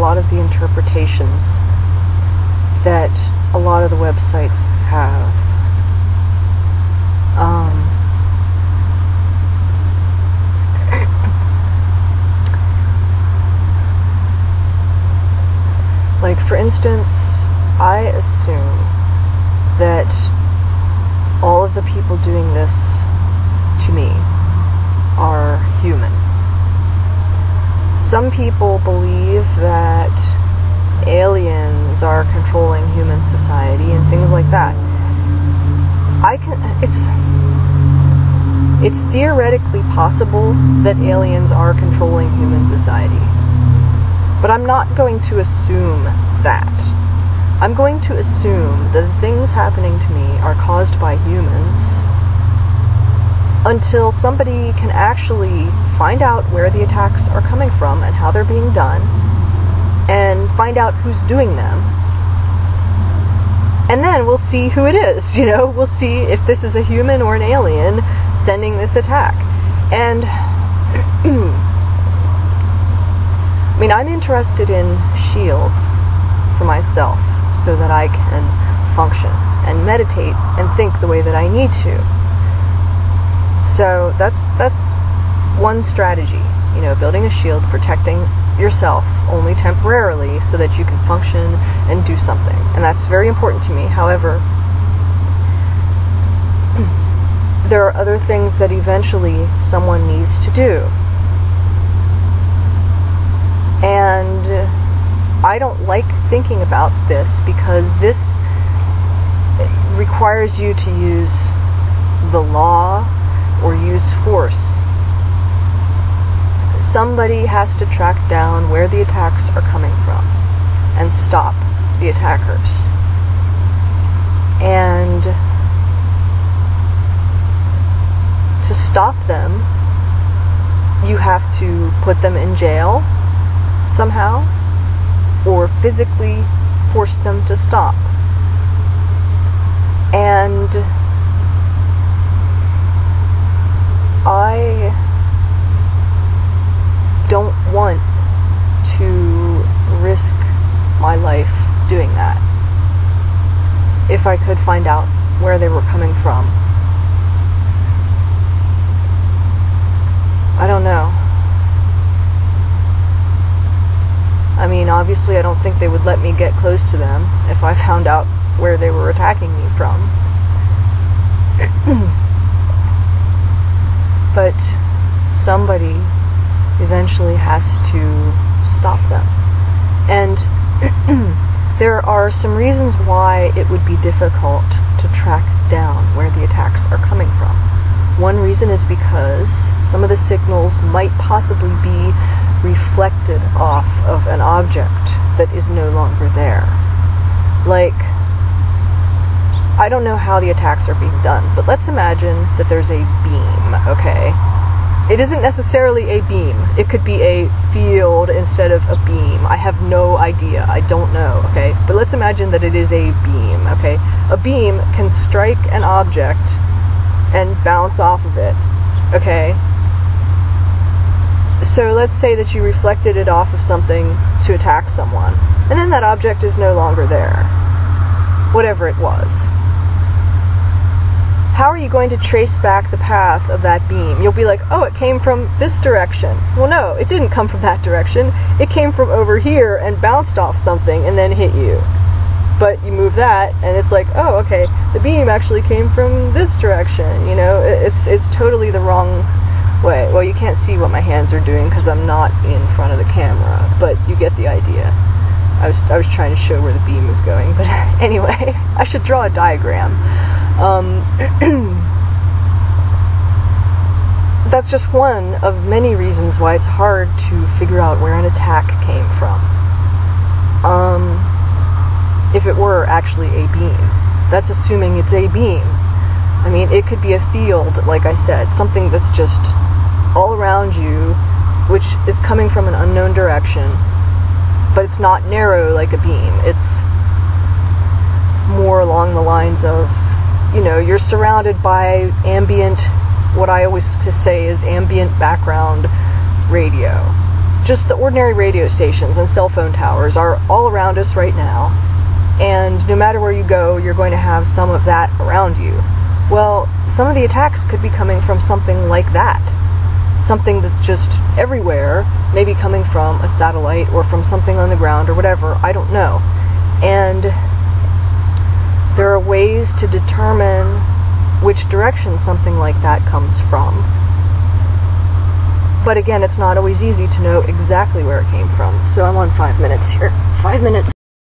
lot of the interpretations that a lot of the websites have. Like, for instance, I assume that all of the people doing this to me are human. Some people believe that aliens are controlling human society and things like that. It's theoretically possible that aliens are controlling human society. But I'm not going to assume that. I'm going to assume that the things happening to me are caused by humans until somebody can actually find out where the attacks are coming from and how they're being done, and find out who's doing them. And then we'll see who it is, you know? We'll see if this is a human or an alien sending this attack. And I mean, I'm interested in shields for myself so that I can function and meditate and think the way that I need to. So that's one strategy, you know, building a shield, protecting yourself only temporarily so that you can function and do something. And that's very important to me. However, there are other things that eventually someone needs to do. And I don't like thinking about this because this requires you to use the law or use force. Somebody has to track down where the attacks are coming from and stop the attackers. And to stop them, you have to put them in jail somehow, or physically force them to stop. And I don't want to risk my life doing that if I could find out where they were coming from. I don't know. I mean, obviously I don't think they would let me get close to them if I found out where they were attacking me from. But somebody eventually has to stop them. And there are some reasons why it would be difficult to track down where the attacks are coming from. One reason is because some of the signals might possibly be reflected off of an object that is no longer there. Like, I don't know how the attacks are being done, but let's imagine that there's a beam, okay? It isn't necessarily a beam. It could be a field instead of a beam. I have no idea. I don't know, okay? But let's imagine that it is a beam, okay? A beam can strike an object and bounce off of it, okay? So let's say that you reflected it off of something to attack someone, and then that object is no longer there, whatever it was. How are you going to trace back the path of that beam? You'll be like, oh, it came from this direction. Well, no, it didn't come from that direction. It came from over here and bounced off something and then hit you. But you move that, and it's like, oh, okay, the beam actually came from this direction. You know, it's totally the wrong way. Well, you can't see what my hands are doing because I'm not in front of the camera, but you get the idea. I was trying to show where the beam is going, but anyway, I should draw a diagram. That's just one of many reasons why it's hard to figure out where an attack came from. If it were actually a beam. That's assuming it's a beam. I mean, it could be a field, like I said, something that's just all around you, which is coming from an unknown direction, but it's not narrow like a beam. It's more along the lines of, you know, you're surrounded by ambient, what I always to say is ambient background radio. just the ordinary radio stations and cell phone towers are all around us right now, and no matter where you go, you're going to have some of that around you. Well, some of the attacks could be coming from something like that. Something that's just everywhere, maybe coming from a satellite or from something on the ground or whatever, I don't know. And there are ways to determine which direction something like that comes from. But again, it's not always easy to know exactly where it came from. So I'm on 5 minutes here. 5 minutes.